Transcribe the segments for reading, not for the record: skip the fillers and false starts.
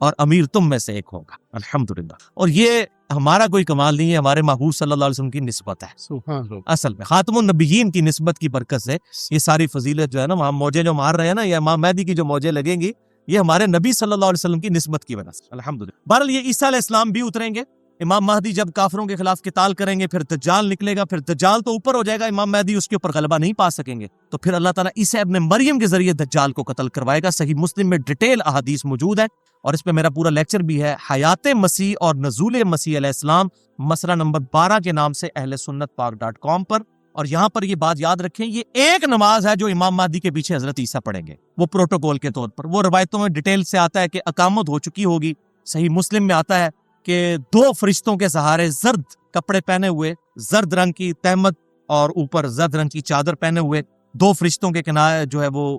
اور امیر تم میں سے ایک ہوگا. الحمدللہ. اور یہ ہمارا کوئی کمال نہیں ہے، ہمارے محبوب صلی اللہ علیہ وسلم کی نسبت ہے. سبحان اللہ. اصل میں خاتم النبیین کی نسبت کی برکت سے یہ ساری فضیلت جو ہے نا، ہم موجے جو مار رہے ہیں نا، یہ امام مہدی کی جو موجے لگیں گی، یہ ہمارے نبی صلی اللہ علیہ وسلم کی نسبت کی وجہ سے. الحمدللہ. بہرحال یہ عیسیٰ علیہ السلام بھی اتریں گے. امام مہدی جب کافروں کے خلاف قتال کریں گے، پھر دجال نکلے گا، پھر دجال تو اوپر ہو جائے گا، امام مہدی اس کے اوپر غلبہ نہیں پا سکیں گے، تو پھر اللہ تعالیٰ عیسیٰ ابن مریم کے ذریعے دجال کو قتل کروائے گا. صحیح مسلم میں ڈیٹیل احادیث موجود ہے، اور اس پہ میرا پورا لیکچر بھی ہے، حیات مسیح اور نزول مسیح علیہ السلام، مسئلہ نمبر 12 کے نام سے اہل سنت پاک.com پر. اور یہاں پر یہ بات یاد رکھیں، یہ ایک نماز ہے جو امام مہدی کے پیچھے حضرت عیسیٰ پڑھیں گے، وہ پروٹوکول کے طور پر. وہ روایتوں میں ڈیٹیل سے آتا ہے کہ اقامت ہو چکی ہوگی. صحیح مسلم میں آتا ہے کہ 2 فرشتوں کے سہارے زرد کپڑے پہنے ہوئے، زرد رنگ کی تہمت اور اوپر زرد رنگ کی چادر پہنے ہوئے، 2 فرشتوں کے کنارے جو ہے وہ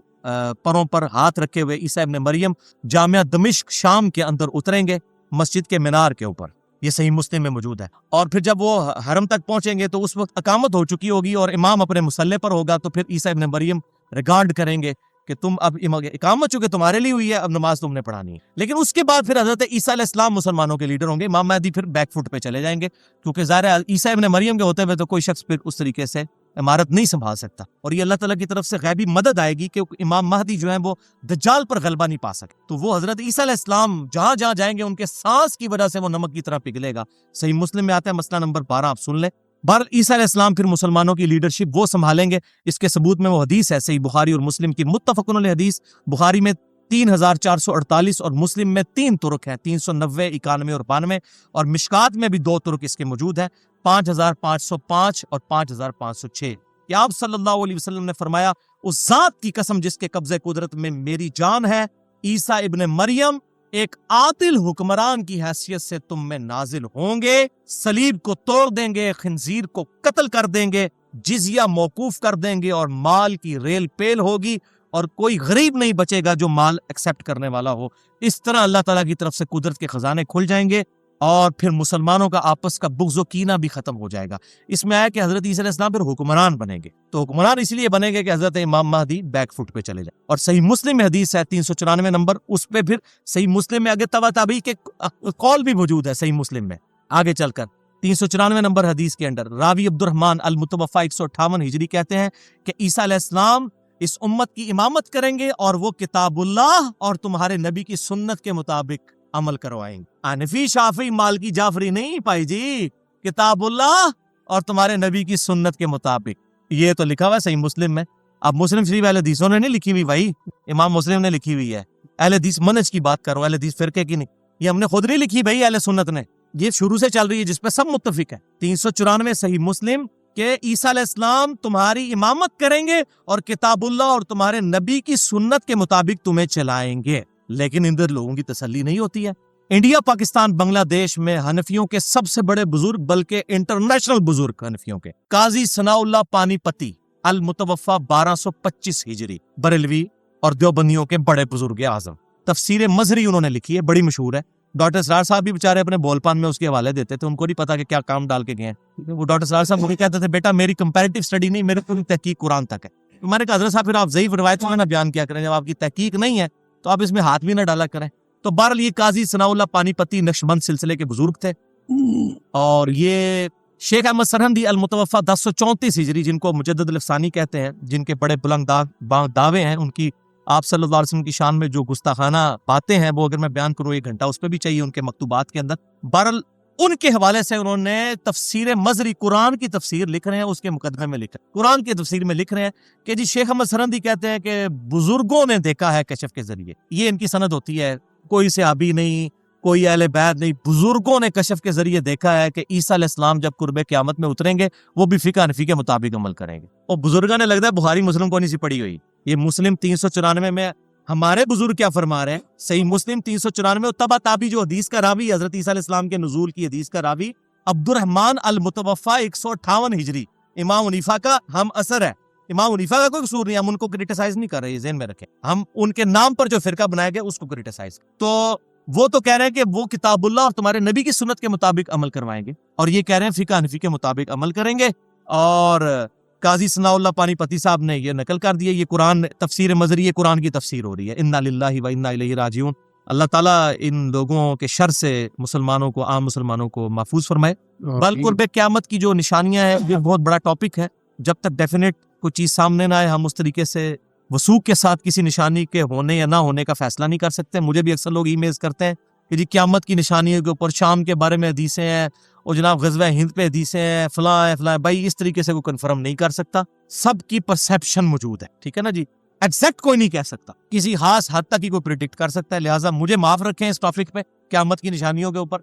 پروں پر ہاتھ رکھے ہوئے عیسیٰ ابن مریم جامعہ دمشق شام کے اندر اتریں گے، مسجد کے مینار کے اوپر. یہ صحیح مسلم میں موجود ہے. اور پھر جب وہ حرم تک پہنچیں گے تو اس وقت اقامت ہو چکی ہوگی اور امام اپنے مصلی پر ہوگا، تو پھر عیسیٰ ابن مریم ریگارڈ کریں گے کہ تم اب اقامت چونکہ تمہارے لیے ہوئی ہے، اب نماز تم نے پڑھانی ہے. لیکن اس کے بعد پھر حضرت عیسیٰ علیہ السلام مسلمانوں کے لیڈر ہوں گے. امام مہدی پھر بیک فٹ پہ چلے جائیں گے، کیونکہ ظاہر ہے عیسیٰ ابن مریم کے ہوتے ہوئے تو کوئی شخص پھر اس طریقے سے عمارت نہیں سنبھال سکتا. اور یہ اللہ تعالیٰ کی طرف سے غیبی مدد آئے گی کہ امام مہدی جو ہیں وہ دجال پر غلبہ نہیں پا سکے. تو وہ حضرت عیسیٰ علیہ السلام جہاں جہاں جائیں گے ان کے سانس کی وجہ سے وہ نمک کی طرح پگھلے گا. صحیح مسلم میں آتا ہے مسئلہ نمبر 12، آپ سن لیں. بہرحال عیسیٰ علیہ السلام پھر مسلمانوں کی لیڈرشپ وہ سنبھالیں گے. اس کے ثبوت میں وہ حدیث ہے صحیح بخاری اور مسلم کی متفقن علیہ حدیث. بخاری میں 3448 اور مسلم میں 3 طرق ہیں، 390، 91 اور 92. اور مشکات میں بھی 2 طرق اس کے موجود ہیں، 5505 اور 5506. کہ آپ صلی اللہ علیہ وسلم نے فرمایا، اس ذات کی قسم جس کے قبضے قدرت میں میری جان ہے، عیسیٰ ابن مریم ایک عادل حکمران کی حیثیت سے تم میں نازل ہوں گے، صلیب کو توڑ دیں گے، خنزیر کو قتل کر دیں گے، جزیہ موقوف کر دیں گے، اور مال کی ریل پیل ہوگی، اور کوئی غریب نہیں بچے گا جو مال ایکسیپٹ کرنے والا ہو. اس طرح اللہ تعالیٰ کی طرف سے قدرت کے خزانے کھل جائیں گے، اور پھر مسلمانوں کا آپس کا بغض و کینہ بھی ختم ہو جائے گا. اس میں آیا کہ حضرت عیسیٰ علیہ السلام پھر حکمران بنیں گے. تو حکمران اس لیے بنیں گے کہ حضرت امام مہدی بیک فٹ پہ چلے جائیں. اور صحیح مسلم میں حدیث ہے 394 نمبر، اس پہ پھر صحیح مسلم میں آگے تبع تابعی کے قول بھی موجود ہے. صحیح مسلم میں آگے چل کر 394 نمبر حدیث کے اندر راوی عبد الرحمن المتوفی 158 ہجری کہتے ہیں کہ عیسیٰ علیہ السلام اس امت کی امامت کریں گے، اور وہ کتاب اللہ اور تمہارے نبی کی سنت کے مطابق عمل کروائیں گے. حنفی شافعی مالکی جعفری نہیں پائی جی، کتاب اللہ اور تمہارے نبی کی سنت کے مطابق. یہ تو لکھا ہوا ہے صحیح مسلم میں. اب مسلم شریف اہل حدیثوں نے نہیں لکھی ہوئی بھائی، امام مسلم نے لکھی ہوئی ہے. اہل حدیث منہج کی بات کرو، اہل حدیث فرقے کی نہیں. یہ ہم نے خود نہیں لکھی بھائی، اہل سنت نے. یہ شروع سے چل رہی ہے جس پہ سب متفق ہے. 394 صحیح مسلم کہ عیسیٰ علیہ السلام تمہاری امامت کریں گے اور کتاب اللہ اور تمہارے نبی کی سنت کے مطابق تمہیں چلائیں گے. لیکن ادھر لوگوں کی تسلی نہیں ہوتی ہے. انڈیا، پاکستان، بنگلہ دیش میں حنفیوں کے سب سے بڑے بزرگ، بلکہ انٹرنیشنل بزرگ حنفیوں کے، قاضی ثناء اللہ پانی پتی المتوفی 1225 ہجری، بریلوی اور دیوبندیوں کے بڑے بزرگ اعظم. تفسیر مظہری انہوں نے لکھی ہے، بڑی مشہور ہے. ڈاکٹر اسرار صاحب بھی بیچارے اپنے بول پان میں اس کے حوالے دیتے تھے، ان کو نہیں پتا کہ کیا کام ڈال کے گئے ہیں. وہ ڈاکٹر اسرار صاحب مجھے کہتے تھے بیٹا میری کمپیریٹیو اسٹڈی نہیں، میرے پوری تحقیق قرآن تک ہے. میں نے کہا حضرت صاحب پھر آپ ضعیف روایتوں میں نہ بیان کیا کریں، جب آپ کی تحقیق نہیں ہے تو آپ اس میں ہاتھ بھی نہ ڈالا کریں. تو بہرحال یہ قاضی ثناء اللہ پانی پتی نقشبند سلسلے کے بزرگ تھے، اور یہ شیخ احمد سرہندی المتوفی 1034 ہجری، جن کو مجدد الافسانی کہتے ہیں، جن کے بڑے بلند دعوے ہیں، ان کی آپ صلی اللہ علیہ وسلم کی شان میں جو گستاخانہ باتیں ہیں وہ اگر میں بیان کروں 1 گھنٹہ اس پہ بھی چاہیے ان کے مکتوبات کے اندر. بہرحال ان کے حوالے سے انہوں نے تفسیر مظہری، قرآن کی تفسیر لکھ رہے ہیں، اس کے مقدمے میں لکھ رہے ہیں، قرآن کی تفسیر میں لکھ رہے ہیں کہ جی شیخ احمد سرہندی کہتے ہیں کہ بزرگوں نے دیکھا ہے کشف کے ذریعے. یہ ان کی سند ہوتی ہے، کوئی صحابی نہیں، کوئی اہل بیت نہیں، بزرگوں نے کشف کے ذریعے دیکھا ہے کہ عیسیٰ علیہ السلام جب قرب قیامت میں اتریں گے وہ بھی فقہ حنفی کے مطابق عمل کریں گے. اور بزرگوں نے لگتا ہے بخاری مسلم کو نہیں سی پڑھی ہوئی. یہ مسلم 394 میں ہمارے بزرگ کیا فرما رہے ہیں، صحیح مسلم 394 اور تبع تابعی جو حدیث کا راوی حضرت عیسیٰ علیہ السلام کے نزول کی حدیث کا راوی عبد الرحمن المتوفی 158 ہجری، امام حنیفہ کا ہم اثر ہے. امام حنیفہ کا کوئی قصور نہیں، ہم ان کو کرٹیسائز نہیں کر رہے، یہ ذہن میں رکھیں. ہم ان کے نام پر جو فرقہ بنایا گیا اس کو کرٹیسائز. تو وہ تو کہہ رہے ہیں کہ وہ کتاب اللہ اور تمہارے نبی کی سنت کے مطابق عمل کروائیں گے، اور یہ کہہ رہے ہیں فقہ حنفی کے مطابق عمل کریں گے. اور قاضی ثناء اللہ پانی پتی صاحب نے یہ نقل کر دیا، یہ قرآن تفسیر مظہری، یہ قرآن کی تفسیر ہو رہی ہے. انا للہ و انا الیہ راجعون. اللہ تعالیٰ ان لوگوں کے شر سے مسلمانوں کو، عام مسلمانوں کو محفوظ فرمائے۔ بالقرب قیامت کی جو نشانیاں ہیں یہ بہت بڑا ٹاپک ہے، جب تک ڈیفینیٹ کوئی چیز سامنے نہ آئے ہم اس طریقے سے وثوق کے ساتھ کسی نشانی کے ہونے یا نہ ہونے کا فیصلہ نہیں کر سکتے۔ مجھے بھی اکثر لوگ ای میلز کرتے ہیں کہ جی قیامت کی نشانیوں کے اوپر شام کے بارے میں حدیثیں ہیں اور جناب غزوہ ہند پہ حدیثیں ہیں، فلاں ہے فلاں ہے۔ بھائی اس طریقے سے کوئی کنفرم نہیں کر سکتا، سب کی پرسیپشن موجود ہے، ٹھیک ہے نا جی، ایگزیکٹ کوئی نہیں کہہ سکتا، کسی خاص حد تک ہی کوئی پریڈکٹ کر سکتا ہے۔ لہٰذا مجھے معاف رکھیں اس ٹاپک پہ، قیامت کی نشانیوں کے اوپر۔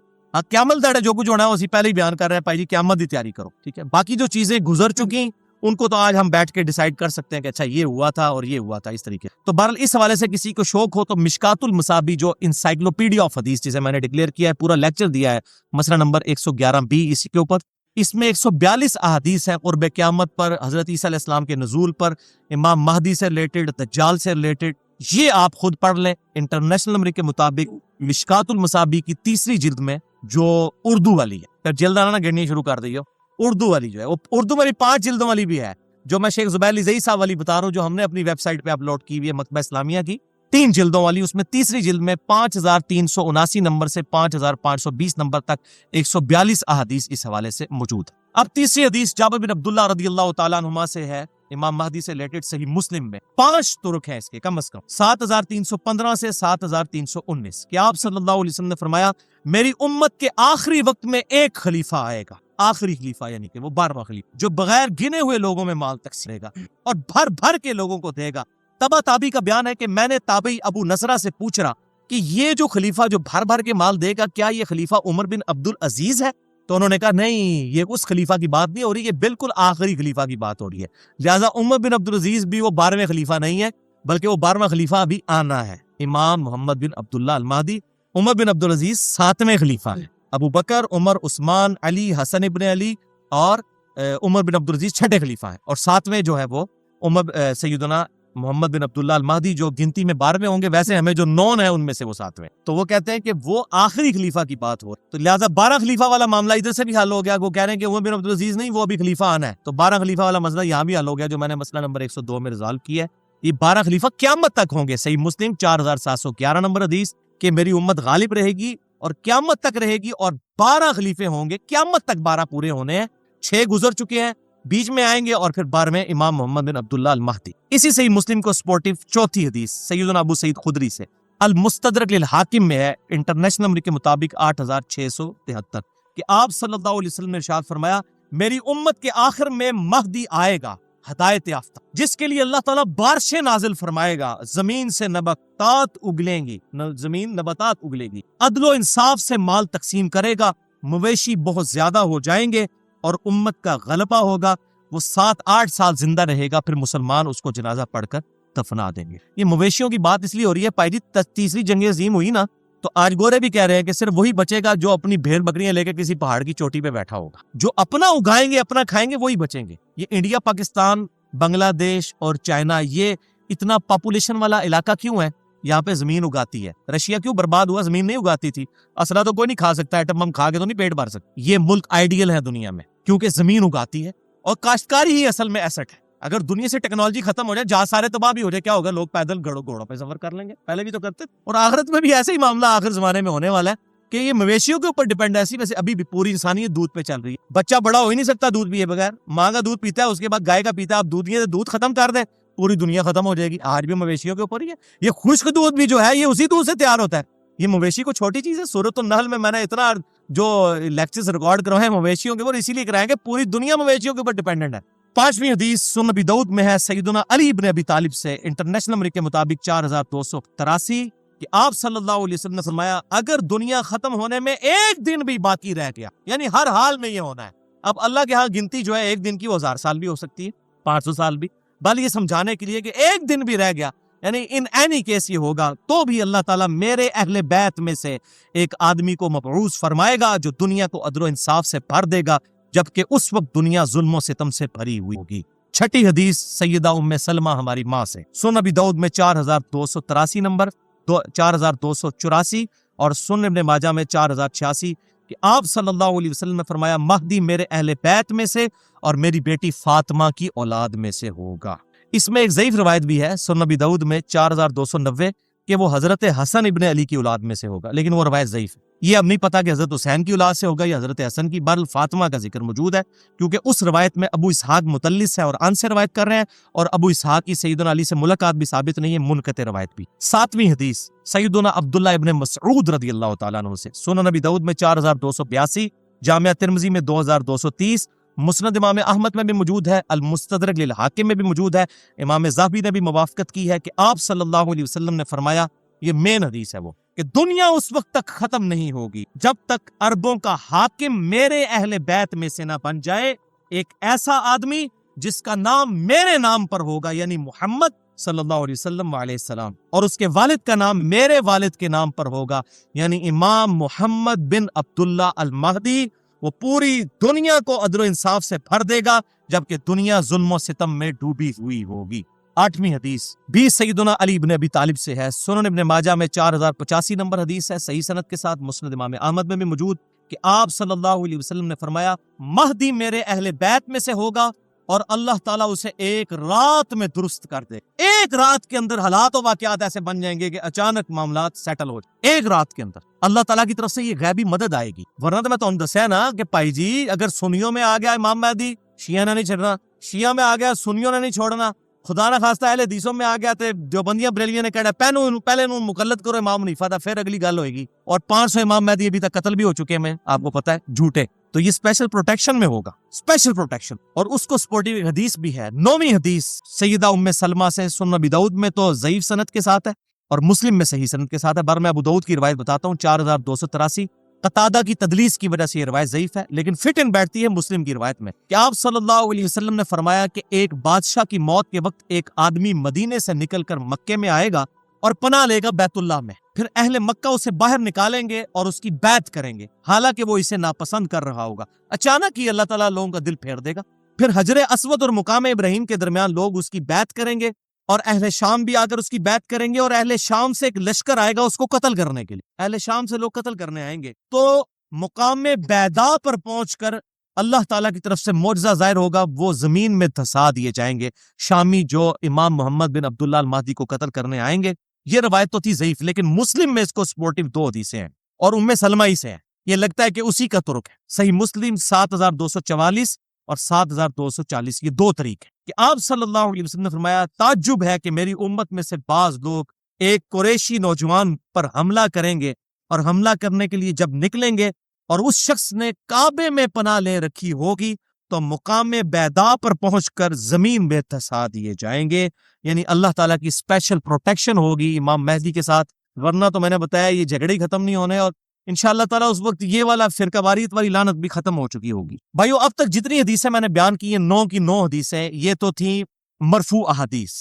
قیامت دڑ ہے، جو کچھ ہونا ہے اسی پہلے ہی بیان کر رہے ہیں، بھائی جی قیامت کی تیاری کرو، ٹھیک ہے۔ باقی جو چیزیں گزر چکی ان کو تو آج ہم بیٹھ کے ڈیسائیڈ کر سکتے ہیں کہ اچھا یہ ہوا تھا اور یہ ہوا تھا، اس طریقے۔ تو بہرحال اس حوالے سے کسی کو شوق ہو تو مشکات المصابی جو انسائکلوپیڈیا آف حدیث جسے میں نے ڈکلیئر کیا ہے، پورا لیکچر دیا ہے مسئلہ نمبر 111B اسی کے اوپر۔ اس میں 142 احادیث ہیں قرب قیامت پر، حضرت عیسیٰ علیہ السلام کے نزول پر، امام مہدی سے ریلیٹڈ، دجال سے ریلیٹڈ۔ یہ آپ خود پڑھ لیں انٹرنیشنل نمبر کے مطابق مشکات المصابی کی تیسری جلد میں جو اردو والی ہے، پھر جلد آنا گڑنی شروع کر دیو، اردو والی جو ہے وہ اردو والی 5 جلدوں والی بھی ہے، جو میں شیخ زبیر علی زئی صاحب والی بتا رہا ہوں جو ہم نے اپنی ویب سائٹ پہ اپلوڈ کی ہوئی ہے، مکتبہ اسلامیہ کی 3 جلدوں والی۔ اس میں تیسری جلد میں 5379 نمبر سے 5520 نمبر تک 142 احادیث اس حوالے سے موجود ہے۔ اب تیسری حدیث جابر بن عبداللہ رضی اللہ تعالیٰ عنہما سے ہے، امام مہدی سے ریلیٹڈ، صحیح مسلم میں 5 طرق ہیں اس کے کم از کم، 7315 سے 7319 کہ آپ صلی اللہ علیہ وسلم نے فرمایا میری امت کے آخری وقت میں ایک خلیفہ آئے گا، آخری خلیفہ یعنی کہ وہ 12واں خلیفہ، جو بغیر گنے ہوئے لوگوں میں مال تقسیم کرے گا اور بھر بھر کے لوگوں کو دے گا۔ تبا تابی کا بیان ہے کہ میں نے تابعی ابو نصرہ سے پوچھ رہا کہ یہ جو خلیفہ جو بھر بھر کے مال دے گا کیا یہ خلیفہ عمر بن عبد العزیز ہے؟ تو انہوں نے کہا نہیں، یہ اس خلیفہ کی بات نہیں ہو رہی، یہ بالکل آخری خلیفہ کی بات ہو رہی ہے۔ لہٰذا عمر بن عبد العزیز بھی وہ 12ویں خلیفہ نہیں ہے، بلکہ وہ 12واں خلیفہ ابھی آنا ہے، امام محمد بن عبداللہ المہدی۔ عمر بن عبد العزیز 7ویں خلیفہ ہیں، ابو بکر، عمر، عثمان، علی، حسن ابن علی اور عمر بن عبد العزیز 6ٹھے خلیفہ ہیں، اور 7ویں جو ہے وہ عمر سیدنا محمد بن عبداللہ المہدی، جو گنتی میں 12ویں ہوں گے، ویسے ہمیں جو 9 ہیں ان میں سے وہ 7ویں۔ تو وہ کہتے ہیں کہ وہ آخری خلیفہ کی بات ہو، تو لہٰذا 12 خلیفہ والا معاملہ ادھر سے بھی حل ہو گیا، وہ کہہ رہے ہیں کہ عمر بن عبد العزیز نہیں، وہ ابھی خلیفہ آنا ہے، تو 12 خلیفہ والا مسئلہ یہاں بھی حل ہو گیا، جو میں نے مسئلہ نمبر 102 میں ریزالو کیا ہے۔ یہ 12 خلیفہ قیامت تک ہوں گے، صحیح مسلم 4711 نمبر حدیث کہ میری امت غالب رہے گی اور قیامت تک رہے گی، اور 12 خلیفے ہوں گے، قیامت تک 12 پورے ہونے ہیں، 6 گزر چکے ہیں، بیچ میں آئیں گے، اور پھر 12ویں امام محمد بن عبداللہ المہدی۔ اسی صحیح مسلم کو سپورٹیو چوتھی حدیث سیدنا ابو سعید خدری سے، المستدرک للحاکم میں ہے، انٹرنیشنل نمبر کے مطابق 8673 کہ آپ صلی اللہ علیہ وسلم نے ارشاد فرمایا میری امت کے آخر میں مہدی آئے گا، ہدایت یافتہ، جس کے لیے اللہ تعالیٰ بارشیں نازل فرمائے گا، زمین سے نباتات اگلیں گی، زمین نباتات اگلے گی، عدل و انصاف سے مال تقسیم کرے گا، مویشی بہت زیادہ ہو جائیں گے اور امت کا غلبہ ہوگا، وہ 7-8 سال زندہ رہے گا، پھر مسلمان اس کو جنازہ پڑھ کر دفنا دیں گے۔ یہ مویشیوں کی بات اس لیے ہو رہی ہے، پہلی تیسری جنگ عظیم ہوئی نا، تو آج گورے بھی کہہ رہے ہیں کہ صرف وہی بچے گا جو اپنی بھیڑ بکریاں لے کے کسی پہاڑ کی چوٹی پہ بیٹھا ہوگا، جو اپنا اگائیں گے، اپنا کھائیں گے، وہی بچیں گے۔ یہ انڈیا، پاکستان، بنگلہ دیش اور چائنا، یہ اتنا پاپولیشن والا علاقہ کیوں ہے؟ یہاں پہ زمین اگاتی ہے۔ رشیا کیوں برباد ہوا؟ زمین نہیں اگاتی تھی، اسلحہ تو کوئی نہیں کھا سکتا، ایٹم بم کھا کے تو نہیں پیٹ بھر سکتا۔ یہ ملک آئیڈیل ہے دنیا میں کیونکہ زمین اگاتی ہے، اور کاشتکاری ہی اصل میں ایسٹ ہے۔ اگر دنیا سے ٹیکنالوجی ختم ہو جائے، جہاز سارے تباہ بھی ہو جائے، کیا ہوگا؟ لوگ پیدل گھوڑوں پہ سفر کر لیں گے، پہلے بھی تو کرتے تھے، اور آخرت میں بھی ایسے ہی معاملہ آخر زمانے میں ہونے والا ہے کہ یہ مویشیوں کے اوپر ڈیپینڈ ہے۔ ویسے ابھی بھی پوری انسانیت دودھ پہ چل رہی ہے، بچہ بڑا ہو ہی نہیں سکتا دودھ پیے بغیر، ماں کا دودھ پیتا ہے، اس کے بعد گائے کا پیتا ہے، اب دودھ ختم کر دیں، پوری دنیا ختم ہو جائے گی۔ آج بھی مویشیوں کے اوپر ہی ہے۔ یہ خشک دودھ بھی جو ہے یہ اسی دودھ سے تیار ہوتا ہے، یہ مویشی کو چھوٹی چیز ہے۔ سورۃ النحل میں نے اتنا جو لیکچرز ریکارڈ کروائے ہیں مویشیوں کے اوپر، اسی لیے کرائیں گے، پوری دنیا مویشیوں کے اوپر ڈیپینڈنٹ ہے۔ 5ویں حدیث سنن ابی داؤد میں ہے، سیدنا علی بن ابی طالب سے، انٹرنیشنل نمبر کے مطابق 4283 کہ آپ صلی اللہ علیہ وسلم نے فرمایا اگر دنیا ختم ہونے میں ایک دن بھی باقی رہ گیا، یعنی ہر حال میں یہ ہونا ہے، اب اللہ کے ہاں گنتی جو ہے ایک دن کی وہ 1000 سال بھی ہو سکتی ہے، 500 سال بھی، بل یہ سمجھانے کے لیے کہ ایک دن بھی رہ گیا، یعنی ان اینی کیس یہ ہوگا، تو بھی اللہ تعالیٰ میرے اہل بیت میں سے ایک آدمی کو مبعوث فرمائے گا جو دنیا کو عدل و انصاف سے بھر دے گا، جبکہ اس وقت دنیا ظلم و ستم سے بھری ہوئی ہوگی۔ 6ٹھی حدیث سیدہ ام سلمہ ہماری ماں سے، سنن ابی داؤد میں 4283 نمبر، 4284 اور سنن ابن ماجہ میں 4086 کہ آپ صلی اللہ علیہ وسلم نے فرمایا مہدی میرے اہل بیت میں سے اور میری بیٹی فاطمہ کی اولاد میں سے ہوگا۔ اس میں ایک ضعیف روایت بھی ہے، سنن ابی داؤد میں 4290 کہ وہ حضرت حسن ابن علی کی اولاد میں سے ہوگا، لیکن وہ روایت ضعیف ہے۔ یہ اب نہیں پتا کہ حضرت حسین کی اولاد سے ہوگا یا حضرت حسن کی، بہرحال فاطمہ کا ذکر موجود ہے، کیونکہ اس روایت میں ابو اسحاق متلس ہے اور ان سے روایت کر رہے ہیں، اور ابو اسحاق کی سیدنا علی سے ملاقات بھی ثابت نہیں ہے، منقطع روایت بھی۔ 7ویں حدیث سیدنا عبداللہ ابن مسعود رضی اللہ تعالیٰ عنہ سے، سنن نبی داؤد میں 4282، جامعہ ترمذی میں 2230، مسند امام احمد میں بھی موجود ہے، المستدرک للحاکم میں بھی موجود ہے۔ امام ذہبی نے بھی موافقت کی ہے کہ آپ صلی اللہ علیہ وسلم نے فرمایا، یہ مین حدیث ہے وہ، کہ دنیا اس وقت تک ختم نہیں ہوگی جب تک عربوں کا حاکم میرے اہل بیت میں سے نہ بن جائے ایک ایسا آدمی جس کا نام میرے نام پر ہوگا، یعنی محمد صلی اللہ علیہ وسلم علیہ السلام، اور اس کے والد کا نام میرے والد کے نام پر ہوگا، یعنی امام محمد بن عبداللہ المہدی۔ وہ پوری دنیا کو عدل و انصاف سے بھر دے گا جبکہ دنیا ظلم و ستم میں ڈوبی ہوئی ہوگی۔ 8ویں حدیث بھی سیدنا علی بن ابی طالب سے ہے، سنن ابن ماجہ میں 4085 نمبر حدیث ہے، صحیح سند کے ساتھ، مسند امام احمد میں بھی موجود، کہ آپ صلی اللہ علیہ وسلم نے فرمایا، مہدی میرے اہل بیت میں سے ہوگا اور اللہ تعالیٰ اسے ایک رات میں درست کر دے۔ ایک رات کے اندر حالات و واقعات ایسے بن جائیں گے کہ اچانک معاملات سیٹل ہو جائیں، ایک رات کے اندر اللہ تعالیٰ کی طرف سے یہ غیبی مدد آئے گی۔ ورنہ تو میں تو دسیا نا کہ بھائی جی اگر سنیوں میں آ گیا امام مہدی، شیعہ نے نہیں چھڑنا، شیعہ میں آ گیا سنیوں نے نہیں چھوڑنا، خدا نہ خواستہ اہل حدیثوں میں آ گیا تے دیوبندیاں بریلیاں نے کہنا پہلے انہوں مقلد کرو امام حنیفہ دا، پھر اگلی گل ہوئے گی۔ اور 500 امام مہدی ابھی تک قتل بھی ہو چکے ہیں، آپ کو پتہ ہے، جھوٹے۔ تو یہ اسپیشل پروٹیکشن میں ہوگا، اسپیشل پروٹیکشن، اور اس کو سپورٹیو حدیث بھی ہے۔ 9ویں حدیث سیدہ ام سلمہ سے، سنن ابی داؤد میں تو ضعیف سند کے ساتھ ہے اور مسلم میں صحیح سند کے ساتھ ہے، میں ابو داؤد کی روایت بتاتا ہوں، 4283۔ قتادہ کی تدلیس کی وجہ سے یہ روایت ضعیف ہے، لیکن فٹ ان بیٹھتی ہے مسلم کی روایت میں، کہ آپ صلی اللہ علیہ وسلم نے فرمایا کہ ایک بادشاہ کی موت کے وقت ایک آدمی مدینے سے نکل کر مکے میں آئے گا اور پناہ لے گا بیت اللہ میں، پھر اہل مکہ اسے باہر نکالیں گے اور اس کی بیعت کریں گے، حالانکہ وہ اسے ناپسند کر رہا ہوگا۔ اچانک ہی اللہ تعالیٰ لوگوں کا دل پھیر دے گا، پھر حجر اسود اور مقام ابراہیم کے درمیان لوگ اس کی بیعت کریں گے، اور اہل شام بھی آ کر اس کی بیعت کریں گے، اور اہل شام سے ایک لشکر آئے گا اس کو قتل کرنے کے لیے، اہل شام سے لوگ قتل کرنے آئیں گے، تو مقام بیدا پر پہنچ کر اللہ تعالیٰ کی طرف سے معجزہ ظاہر ہوگا، وہ زمین میں دھسا دیے جائیں گے شامی جو امام محمد بن عبداللہ المہدی کو قتل کرنے آئیں گے۔ یہ روایت تو تھی ضعیف، لیکن مسلم میں اس کو سپورٹیو 2 حدیثیں ہیں اور ام سلمہ ہی سے ہیں، یہ لگتا ہے کہ اسی کا ترک ہے۔ صحیح مسلم 7244 اور 7240، یہ 2 طریق ہیں کہ آپ صلی اللہ علیہ وسلم نے فرمایا، تعجب ہے کہ میری امت میں سے بعض لوگ ایک قریشی نوجوان پر حملہ کریں گے، اور حملہ کرنے کے لیے جب نکلیں گے اور اس شخص نے کعبے میں پناہ لے رکھی ہوگی تو مقام بیدا پر پہنچ کر زمین میں دھسا دیے جائیں گے، یعنی اللہ تعالیٰ کی اسپیشل پروٹیکشن ہوگی امام مہدی کے ساتھ۔ ورنہ تو میں نے بتایا یہ جھگڑے ہی ختم نہیں ہونے، اور انشاءاللہ تعالیٰ اس وقت یہ والا فرقہ واریت والی لعنت بھی ختم ہو چکی ہوگی۔ بھائیو، اب تک جتنی حدیثیں میں نے بیان کی ہیں، 9 کی 9 حدیثیں، یہ تو تھیں مرفوع احادیث۔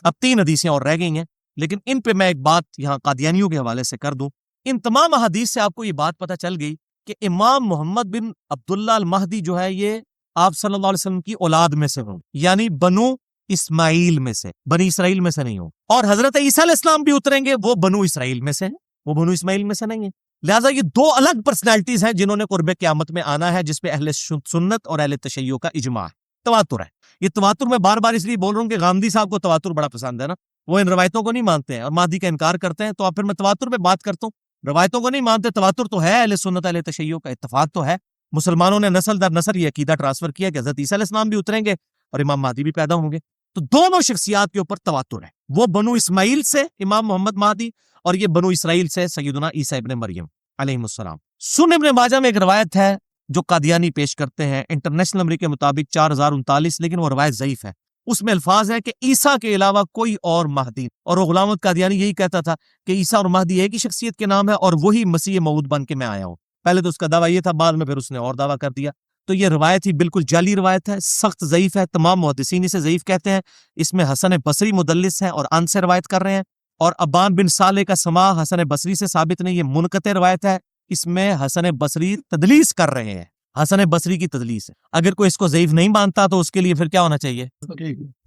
اب 3 حدیثیں اور رہ گئی ہیں، لیکن ان پہ میں ایک بات یہاں قادیانیوں کے حوالے سے کر دوں۔ ان تمام احادیث سے آپ کو یہ بات پتہ چل گئی کہ امام محمد بن عبداللہ المہدی جو ہے یہ آپ صلی اللہ علیہ وسلم کی اولاد میں سے ہوں، یعنی بنو اسماعیل میں سے، بنی اسرائیل میں سے نہیں ہوں، اور حضرت عیسیٰ علیہ السلام بھی اتریں گے وہ بنو اسرائیل میں سے ہیں، وہ بنو اسماعیل میں سے نہیں ہیں۔ لہٰذا یہ 2 الگ پرسنالٹیز ہیں جنہوں نے قرب قیامت میں آنا ہے، جس پہ اہل سنت اور اہل تشیع کا اجماع ہے، تواتر ہے۔ یہ تواتر میں بار بار اس لیے بول رہا ہوں کہ غامدی صاحب کو تواتر بڑا پسند ہے نا، وہ ان روایتوں کو نہیں مانتے ہیں اور مہدی کا انکار کرتے ہیں، تو اب پھر میں تواتر پہ بات کرتا ہوں۔ روایتوں کو نہیں مانتے، تواتر تو ہے، اہل سنت اہل تشیع کا اتفاق تو ہے، مسلمانوں نے نسل در نسل یہ عقیدہ ٹرانسفر کیا کہ حضرت عیسیٰ علیہ السلام بھی اتریں گے اور امام مہدی بھی پیدا ہوں گے، تو دونوں شخصیات کے اوپر تواتر ہے، وہ بنو اسماعیل سے امام محمد مہدی اور یہ بنو اسرائیل سے سیدنا عیسیٰ ابن مریم علیہ السلام۔ سنن ابن ماجہ میں ایک روایت ہے جو قادیانی پیش کرتے ہیں انٹرنیشنل نمبر کے مطابق 4039، لیکن وہ روایت ضعیف ہے۔ اس میں الفاظ ہے کہ عیسیٰ کے علاوہ کوئی اور مہدی، اور وہ غلام احمد قادیانی یہی کہتا تھا کہ عیسیٰ اور مہدی ایک ہی شخصیت کے نام ہے اور وہی مسیح موعود بن کے میں آیا ہوں۔ پہلے تو اس کا دعویٰ یہ تھا، بعد میں پھر اس نے اور دعویٰ کر دیا، تو یہ روایت ہی بالکل جعلی روایت ہے، سخت ضعیف ہے، تمام محدثین اسے ضعیف کہتے ہیں۔ اس میں حسن بصری مدلس ہیں اور ان سے روایت کر رہے ہیں، اور ابان بن صالح کا سماع حسن بصری سے ثابت نہیں، یہ منقطع روایت ہے، اس میں حسن بصری تدلیس کر رہے ہیں، حسن بصری کی تدلیس ہے۔ اگر کوئی اس کو ضعیف نہیں مانتا تو اس کے لیے پھر کیا ہونا چاہیے؟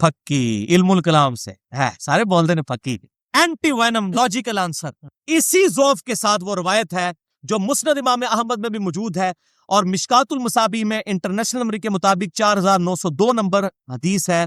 پھکی، علم الکلام سے ہے، سارے بولتے ہیں پھکی، اینٹی وینم لاجیکل آنسر۔ اسی ذوف کے ساتھ وہ روایت ہے جو مسند امام احمد میں بھی موجود ہے اور مشکات المصابیح میں انٹرنیشنل نمبر کے مطابق 4902 نمبر حدیث ہے،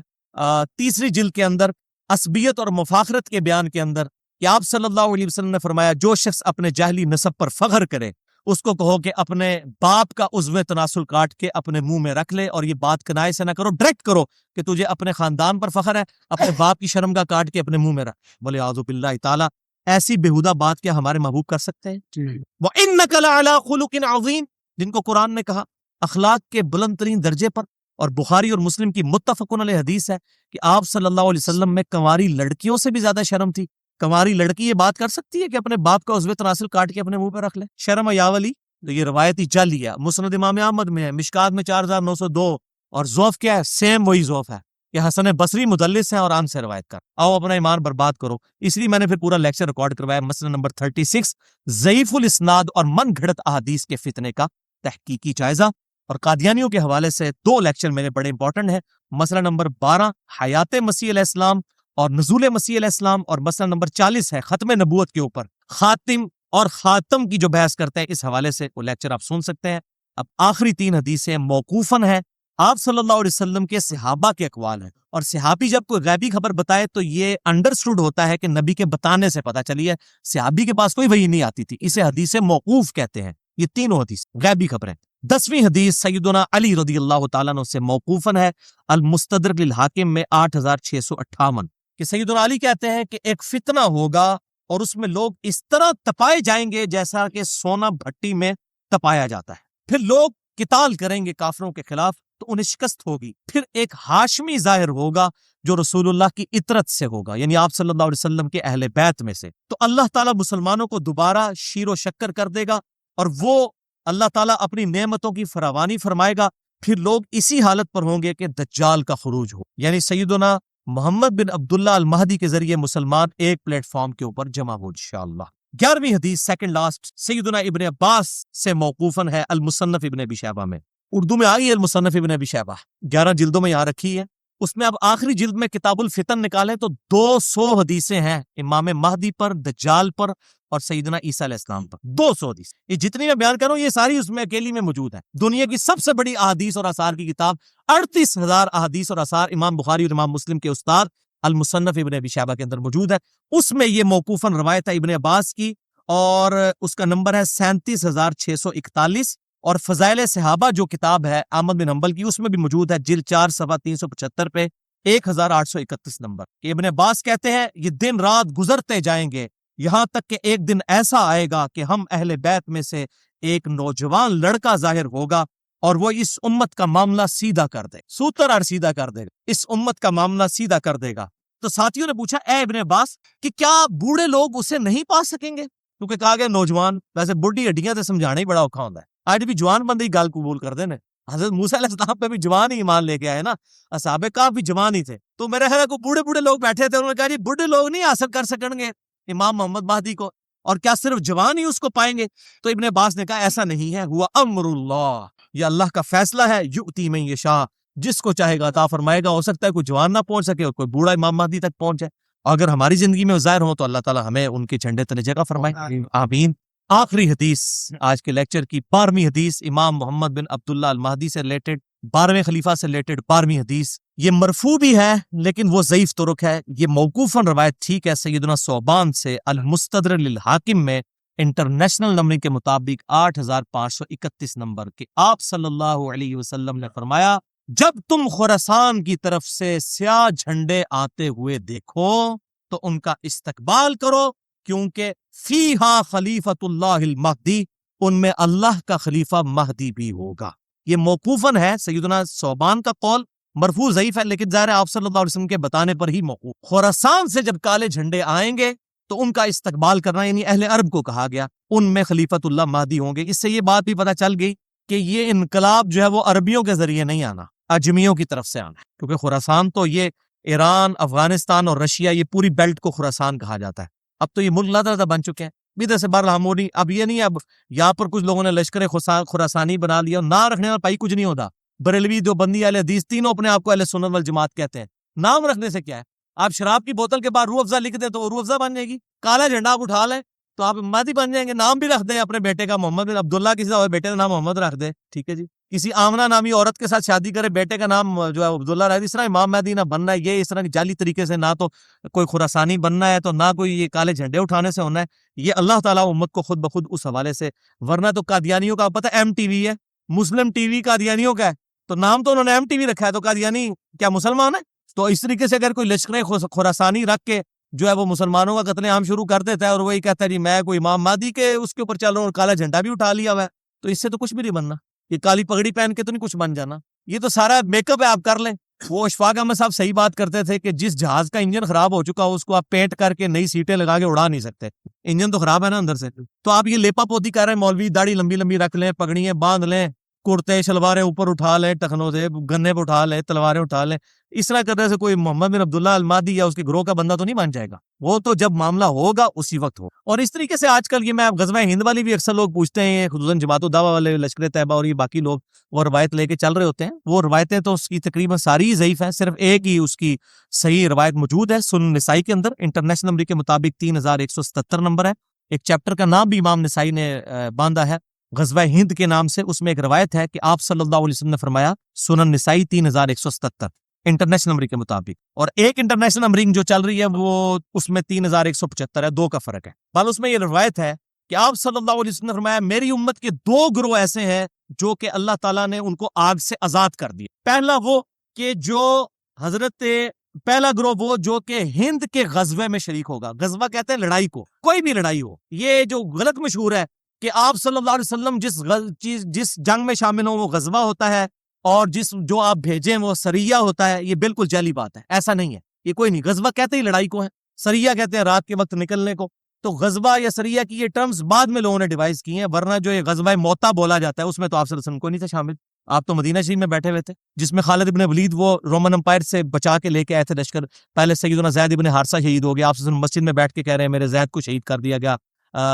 3 جلد کے اندر، عصبیت اور مفاخرت کے بیان کے اندر، کہ آپ صلی اللہ علیہ وسلم نے فرمایا جو شخص اپنے جاہلی نسب پر فخر کرے اس کو کہو کہ اپنے باپ کا عضو تناسل کاٹ کے اپنے منہ میں رکھ لے، اور یہ بات کنائے سے نہ کرو، ڈائریکٹ کرو کہ تجھے اپنے خاندان پر فخر ہے، اپنے باپ کی شرم کا کاٹ کے اپنے منہ میں رکھ۔ بولے اعوذ باللہ تعالیٰ، ایسی بےہودہ بات کیا ہمارے محبوب کر سکتے ہیں؟ وَإِنَّكَ لَعَلَىٰ خُلُقٍ عَظِيمٍ، جن کو قرآن نے کہا اخلاق کے بلند ترین درجے پر، اور بخاری اور مسلم کی متفقن علیہ حدیث ہے کہ آپ صلی اللہ علیہ وسلم میں کنواری لڑکیوں سے بھی زیادہ شرم تھی۔ کنواری لڑکی یہ بات کر سکتی ہے کہ اپنے باپ کا عضو تناسل کاٹ کے اپنے منہ پہ رکھ لے؟ شرم یاولی، یہ روایتی جعلی ہے، مسند امام احمد میں ہے، مشکات میں 4902، اور ضعف کیا ہے؟ سیم وہی ضعف ہے کہ حسن بصری مدلس ہیں اور عن سے روایت کر۔ آؤ اپنا ایمان برباد کرو، اس لیے میں نے پھر پورا لیکچر ریکارڈ کروایا، مسئلہ نمبر 36 ضعیف الاسناد اور من گھڑت احادیث کے فتنے کا تحقیقی جائزہ۔ اور قادیانیوں کے حوالے سے 2 لیکچر میرے بڑے امپورٹنٹ ہیں، مسئلہ نمبر 12 حیات مسیح علیہ السلام اور نزول مسیح علیہ السلام، اور مسئلہ نمبر 40 ہے ختم نبوت کے اوپر، خاتم اور خاتم کی جو بحث کرتے ہیں، اس حوالے سے وہ لیکچر آپ سن سکتے ہیں۔ اب آخری 3 حدیثیں موقوفاً ہیں، آپ صلی اللہ علیہ وسلم کے صحابہ کے اقوال ہیں، اور صحابی جب کوئی غیبی خبر بتائے تو یہ انڈرسٹوڈ ہوتا ہے کہ نبی کے بتانے سے پتہ چلی ہے، صحابی کے پاس کوئی وحی نہیں آتی تھی، اسے حدیث موقوف کہتے ہیں۔ یہ تینوں حدیث غیبی خبریں۔ 10ویں حدیث سیدنا علی رضی اللہ تعالیٰ عنہ سے موقوفاً ہے، المستدرک للحاکم میں 8658، کہ سیدنا علی کہتے ہیں کہ ایک فتنہ ہوگا اور اس میں لوگ اس طرح تپائے جائیں گے جیسا کہ سونا بھٹی میں تپایا جاتا ہے، پھر لوگ قتال کریں گے کافروں کے خلاف تو انہیں شکست ہوگی، پھر ایک ہاشمی ظاہر ہوگا جو رسول اللہ کی اطرت سے ہوگا، یعنی آپ صلی اللہ علیہ وسلم کے اہل بیت میں سے، تو اللہ تعالیٰ مسلمانوں کو دوبارہ شیر و شکر کر دے گا، اور وہ اللہ تعالیٰ اپنی نعمتوں کی فراوانی فرمائے گا، پھر لوگ اسی حالت پر ہوں گے کہ دجال کا خروج ہو، یعنی سیدنا محمد بن عبداللہ المہدی کے ذریعے مسلمان ایک پلیٹ فارم کے اوپر جمع ہو انشاءاللہ۔ 11ویں حدیث سیکنڈ لاسٹ سیدنا ابن عباس سے موقوفاً ہے، المصنف ابن ابی شیبہ میں، اردو میں آئی ہے المصنف ابن ابی شیبہ، 11 جلدوں میں یہاں رکھی ہے، اس میں اب آخری جلد میں کتاب الفتن نکالیں تو 200 حدیثیں ہیں امام مہدی پر، دجال پر، اور سیدنا عیسیٰ علیہ السلام پر، 200 حدیث۔ یہ جتنی میں بیان کروں یہ ساری اس میں اکیلی میں موجود ہے۔ دنیا کی سب سے بڑی احادیث اور آثار کی کتاب، 38,000 احادیث اور آثار امام بخاری اور امام مسلم کے استاد المصنف ابن ابی شیبہ کے اندر موجود ہے، اس میں یہ موقوفاً روایت ہے ابن عباس کی، اور اس کا نمبر ہے 37,641، اور فضائل صحابہ جو کتاب ہے احمد بن حنبل کی، اس میں بھی موجود ہے، جلد 4 صفحہ 375 پہ 1831 نمبر، کہ ابن عباس کہتے ہیں یہ دن رات گزرتے جائیں گے یہاں تک کہ ایک دن ایسا آئے گا کہ ہم اہل بیت میں سے ایک نوجوان لڑکا ظاہر ہوگا اور وہ اس امت کا معاملہ سیدھا کر دے، سوتر اور سیدھا کر دے گا، اس امت کا معاملہ سیدھا کر دے گا۔ تو ساتھیوں نے پوچھا اے ابن عباس کہ کیا بوڑھے لوگ اسے نہیں پا سکیں گے؟ کیونکہ کہا گیا نوجوان، ویسے بڑھی ہڈیاں تے سمجھانا ہی بڑا اوکھا ہوتا ہے، آج بھی جوان بندے ہی گل قبول کر دے نے، حضرت موسیٰ علیہ السلام پہ بھی جوان ہی ایمان لے کے آئے نا، اصحاب کہف بھی جوان ہی تھے، تو میرے خیال کو بوڑھے لوگ بیٹھے تھے، انہوں نے کہا جی بوڑھے لوگ نہیں حاصل کر سکیں گے امام محمد مہدی کو، اور کیا صرف جوان ہی اس کو پائیں گے؟ تو ابن عباس نے کہا ایسا نہیں ہے، ہوا امر اللہ، یہ اللہ کا فیصلہ ہے، یؤتی من یشاء، جس کو چاہے گا عطا فرمائے گا، ہو سکتا ہے کوئی جوان نہ پہنچ سکے اور کوئی بوڑھا امام مہدی تک پہنچ جائے، اگر ہماری زندگی میں ظاہر ہوں تو اللہ تعالی ہمیں ان کے جھنڈے تلے جگہ فرمائے، آمین۔ آخری حدیث آج کے لیکچر کی 12ویں حدیث امام محمد بن عبداللہ المہدی سے ریلیٹڈ، 12ویں خلیفہ سے ریلیٹڈ 12ویں حدیث، یہ مرفوع بھی ہے لیکن وہ ضعیف طرق ہے، یہ موقوفاً روایت ٹھیک ہے سیدنا ثوبان سے، المستدرک للحاکم میں انٹرنیشنل نمبر کے مطابق 8531 نمبر، کہ آپ صلی اللہ علیہ وسلم نے فرمایا جب تم خراسان کی طرف سے سیاہ جھنڈے آتے ہوئے دیکھو تو ان کا استقبال کرو، کیونکہ فیہا خلیفۃ اللہ المہدی، ان میں اللہ کا خلیفہ مہدی بھی ہوگا۔ یہ موقوفاً ہے، سیدنا ثوبان کا قول، مرفوع ضعیف ہے لیکن ظاہر ہے آپ صلی اللہ علیہ وسلم کے بتانے پر ہی موقوف۔ خراسان سے جب کالے جھنڈے آئیں گے تو ان کا استقبال کرنا، یعنی اہل عرب کو کہا گیا، ان میں خلیفۃ اللہ مہدی ہوں گے۔ اس سے یہ بات بھی پتہ چل گئی کہ یہ انقلاب جو ہے وہ عربیوں کے ذریعے نہیں آنا، اجمیوں کی طرف سے آنا ہے، کیونکہ خراسان تو یہ ایران، افغانستان اور رشیا، یہ پوری بیلٹ کو خراسان کہا جاتا ہے۔ اب تو یہ ملک لادہ بن چکے ہیں، ادھر سے باہر ہم نہیں، اب یہ نہیں، اب یہاں پر کچھ لوگوں نے لشکر خراسانی بنا لیا، نہ رکھنے والا پائی کچھ نہیں ہوتا، بریلوی دیوبندی اہل حدیث تینوں اپنے آپ کو اہل سنت والجماعت کہتے ہیں، نام رکھنے سے کیا ہے؟ آپ شراب کی بوتل کے بعد روح افزا لکھ دیں تو وہ روح افزا بن جائے گی، کالا جھنڈا آپ اٹھا لیں تو آپ مہدی بن جائیں گے. نام بھی رکھ دیں اپنے بیٹے کا محمد بن عبداللہ, کسی اور بیٹے کا نام محمد رکھ دے, ٹھیک ہے جی. کسی آمنہ نامی عورت کے ساتھ شادی کرے, بیٹے کا نام جو ہے عبداللہ رکھ دے. اس طرح امام مہدی نہ بننا ہے, یہ اس طرح کی جعلی طریقے سے نہ تو کوئی خراسانی بننا ہے, تو نہ کوئی یہ کالے جھنڈے اٹھانے سے ہونا ہے. یہ اللہ تعالیٰ امت کو خود بخود اس حوالے سے, ورنہ تو قادیانیوں کا پتہ ایم ٹی وی ہے, مسلم ٹی وی قادیانیوں کا ہے, تو نام تو انہوں نے ایم ٹی وی رکھا ہے, تو قادیانی کیا مسلمان ہے؟ تو اس طریقے سے اگر کوئی لشکر خراسانی رکھ کے جو ہے وہ مسلمانوں کا قتل عام شروع کر دیتا ہے, اور وہی کہتا ہے جی میں کوئی امام مہدی کے اس کے اوپر چل رہا ہوں, کالا جھنڈا بھی اٹھا لیا ہوا ہے, تو اس سے تو کچھ بھی نہیں بننا. یہ کالی پگڑی پہن کے تو نہیں کچھ بن جانا, یہ تو سارا میک اپ ہے, آپ کر لیں. وہ اشفاق احمد صاحب صحیح بات کرتے تھے کہ جس جہاز کا انجن خراب ہو چکا ہو اس کو آپ پینٹ کر کے نئی سیٹیں لگا کے اڑا نہیں سکتے, انجن تو خراب ہے نا اندر سے. تو آپ یہ لیپا پوتی کر رہے ہیں, مولوی داڑھی لمبی لمبی رکھ لیں, پگڑیاں باندھ لیں, کرتے شلواریں اوپر اٹھا لیں, ٹخنوں سے گنے پہ اٹھا لیں, تلواریں اٹھا لیں. اس طرح کرنے سے کوئی محمد بن عبداللہ المہدی یا اس کے گروہ کا بندہ تو نہیں بن جائے گا, وہ تو جب معاملہ ہوگا اسی وقت ہو. اور اس طریقے سے آج کل یہ میں غزوہ ہند والی بھی اکثر لوگ پوچھتے ہیں, خصوصاً جماعت الدعوہ والے, لشکر طیبہ اور یہ باقی لوگ وہ روایت لے کے چل رہے ہوتے ہیں. وہ روایتیں تو اس کی تقریباً ساری ضعیف ہیں, صرف ایک ہی اس کی صحیح روایت موجود ہے سنن نسائی کے اندر, انٹرنیشنل نمبر کے مطابق 3177 نمبر ہے. ایک چیپٹر کا نام بھی امام نسائی نے باندھا ہے غزوہ ہند کے نام سے. اس میں ایک روایت ہے کہ آپ صلی اللہ علیہ وسلم نے فرمایا, سنن نسائی 3177 انٹرنیشنل نمبر کے مطابق, اور ایک انٹرنیشنل نمبرنگ جو چل رہی ہے وہ اس میں 3175 ہے, 2 کا فرق ہے. بل اس میں یہ روایت ہے کہ آپ صلی اللہ علیہ وسلم نے فرمایا میری امت کے 2 گروہ ایسے ہیں جو کہ اللہ تعالیٰ نے ان کو آگ سے آزاد کر دیا. پہلا وہ کہ پہلا گروہ وہ جو کہ ہند کے غزوے میں شریک ہوگا. غزوہ کہتے ہیں لڑائی کو, کوئی بھی لڑائی ہو. یہ جو غلط مشہور ہے کہ آپ صلی اللہ علیہ وسلم جس جنگ میں شامل ہوں وہ غزوہ ہوتا ہے, اور جو آپ بھیجیں وہ سریہ ہوتا ہے. یہ بالکل جعلی بات ہے, ایسا نہیں ہے. یہ کوئی نہیں. غزوہ کہتے ہی لڑائی کو ہے, سریہ کہتے ہیں رات کے وقت نکلنے کو. تو غزوہ یا سریہ کی یہ ٹرمز بعد میں لوگوں نے ڈیوائز کی ہیں, ورنہ جو یہ غزوہ موتا بولا جاتا ہے اس میں تو آپ صلی اللہ علیہ وسلم کو نہیں تھا شامل. آپ تو مدینہ شریف میں بیٹھے ہوئے تھے, جس میں خالد ابن ولید وہ رومن امپائر سے بچا کے لے کے آئے تھے لشکر. پہلے سیدنا زید ابن حارثہ شہید ہو گیا, آپ صلی اللہ علیہ وسلم مسجد میں بیٹھ کے کہہ رہے ہیں میرے زید کو شہید کر دیا گیا,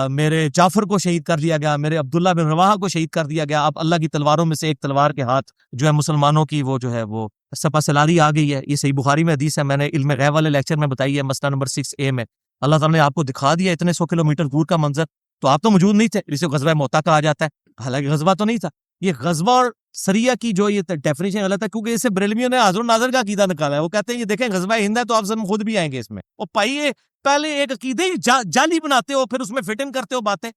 میرے جعفر کو شہید کر دیا گیا, میرے عبداللہ بن رواحہ کو شہید کر دیا گیا. اب اللہ کی تلواروں میں سے ایک تلوار کے ہاتھ جو ہے مسلمانوں کی وہ جو ہے وہ سپہ سلاری آ گئی ہے. یہ صحیح بخاری میں حدیث ہے, میں نے علم غیب والے لیکچر میں بتائی ہے, مسئلہ نمبر 6A میں. اللہ تعالیٰ نے آپ کو دکھا دیا اتنے 100 کلومیٹر دور کا منظر, تو آپ تو موجود نہیں تھے, اسے غزوہ موتا کہا جاتا ہے, حالانکہ غزوہ تو نہیں تھا. یہ غزوہ اور سریہ کی جو یہ ڈیفینیشن غلط ہے, کیونکہ اسے بریلویوں نے حاضر و ناظر کا عقیدہ نکالا ہے. وہ کہتے ہیں یہ دیکھیں غزوہ ہند ہے تو آپ خود بھی آئیں گے اس میں. اور پائیے پہلے ایک عقیدے جعلی بناتے ہو, پھر اس میں فٹ ان کرتے ہو باتیں.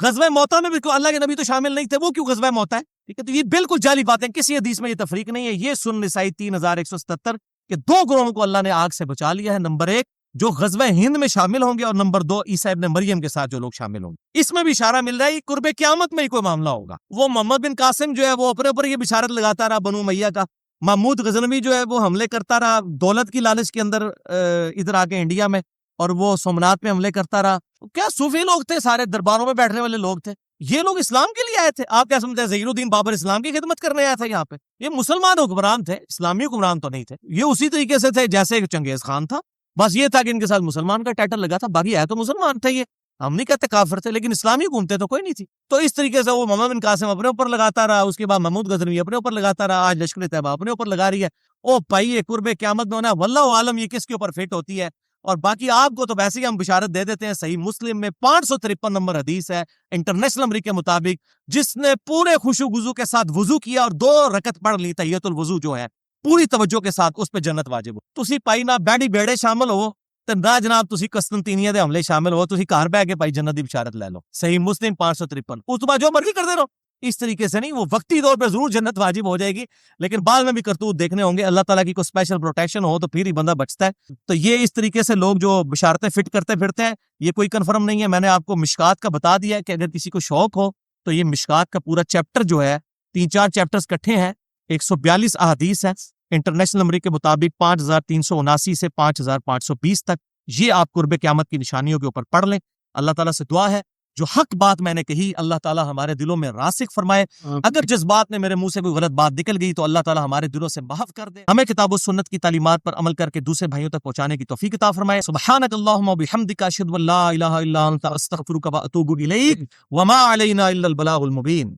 غزوہ موتا میں بھی اللہ کے نبی تو شامل نہیں تھے, وہ کیوں غزوہ موتا ہے؟ ٹھیک ہے, تو یہ بالکل جعلی باتیں, کسی حدیث میں یہ تفریق نہیں ہے. یہ سنن نسائی 3177 کہ 2 گروہوں کو اللہ نے آگ سے بچا لیا ہے. نمبر 1 جو غزوہ ہند میں شامل ہوں گے, اور نمبر 2 عیسیٰ ابن مریم کے ساتھ جو لوگ شامل ہوں گے. اس میں بھی اشارہ مل رہا ہے قرب قیامت میں ہی کوئی معاملہ ہوگا. وہ محمد بن قاسم جو ہے وہ اپنے اوپر یہ بشارت لگاتا رہا بنو امیہ کا. محمود غزنوی جو ہے وہ حملے کرتا رہا دولت کی لالچ کے اندر ادھر آ کے انڈیا میں, اور وہ سومنات میں حملے کرتا رہا. کیا صوفی لوگ تھے, سارے درباروں میں بیٹھنے والے لوگ تھے. یہ لوگ اسلام کے لیے آئے تھے. آپ کیا سمجھتے ہیں ظہیر الدین بابر اسلام کی خدمت کرنے آیا تھا یہاں پہ؟ یہ مسلمان حکمران تھے, اسلامی حکمران تو نہیں تھے. یہ اسی طریقے سے تھے جیسے چنگیز خان تھا, بس یہ تھا کہ ان کے ساتھ مسلمان کا ٹائٹل لگا تھا, باقی ہے تو مسلمان تھے. یہ ہم نہیں کہتے کافر تھے, لیکن اسلامی حکومتیں تو کوئی نہیں تھی. تو اس طریقے سے وہ محمد بن قاسم اپنے اوپر لگاتا رہا, اس کے بعد محمود غزنوی اپنے اوپر لگاتا رہا, آج لشکر طیبہ اپنے اوپر لگا رہی ہے. او بھائی قرب قیامت میں ہونا واللہ عالم یہ کس کے اوپر فٹ ہوتی ہے. اور باقی آپ کو تو ویسے ہی ہم بشارت دے دیتے ہیں. صحیح مسلم میں 553 نمبر حدیث ہے انٹرنیشنل نمبر کے مطابق, جس نے پورے خوشو گزو کے ساتھ وضو کیا اور 2 رکعت پڑھ لی تحیۃ الوضو جو ہے پوری توجہ کے ساتھ, اس پہ جنت واجب ہو. تسی پائی نہ بیڑی بیڑے شامل ہو تے نہ جناب تسی قسطنطینیہ دے حملے شامل ہو, تسی گھر بیٹھ کے پائی جنت دی بشارت لے لو. صحیح مسلم 553. اس تو بعد جو مرضی کرتے رہو, اس طریقے سے نہیں. وہ وقتی طور پہ ضرور جنت واجب ہو جائے گی, لیکن بعد میں بھی کرتوت دیکھنے ہوں گے. اللہ تعالیٰ کی کوئی اسپیشل پروٹیکشن ہو تو پھر ہی بندہ بچتا ہے. تو یہ اس طریقے سے لوگ جو بشارتیں فٹ کرتے پھرتے ہیں, یہ کوئی کنفرم نہیں ہے. میں نے آپ کو مشکات کا بتا دیا ہے کہ اگر کسی کو شوق ہو تو یہ مشکات کا پورا چیپٹر جو ہے 3-4 چیپٹرز کٹھے ہیں, 142 احادیث ہیں انٹرنیشنل نمبر کے مطابق 5379 سے 5520 تک. یہ آپ قرب قیامت کی نشانیوں کے اوپر پڑھ لیں. اللہ تعالیٰ سے دعا ہے جو حق بات میں نے کہی اللہ تعالیٰ ہمارے دلوں میں راسخ فرمائے. اگر جس بات نے میرے منہ سے کوئی غلط بات نکل گئی تو اللہ تعالیٰ ہمارے دلوں سے معاف کر دے. ہمیں کتاب و سنت کی تعلیمات پر عمل کر کے دوسرے بھائیوں تک پہنچانے کی توفیق عطا فرمائے. سبحانک اللہم و بحمدک اشہد ان لا الہ الا انت استغفرک و اتوب الیک وما علینا الا البلاغ المبین.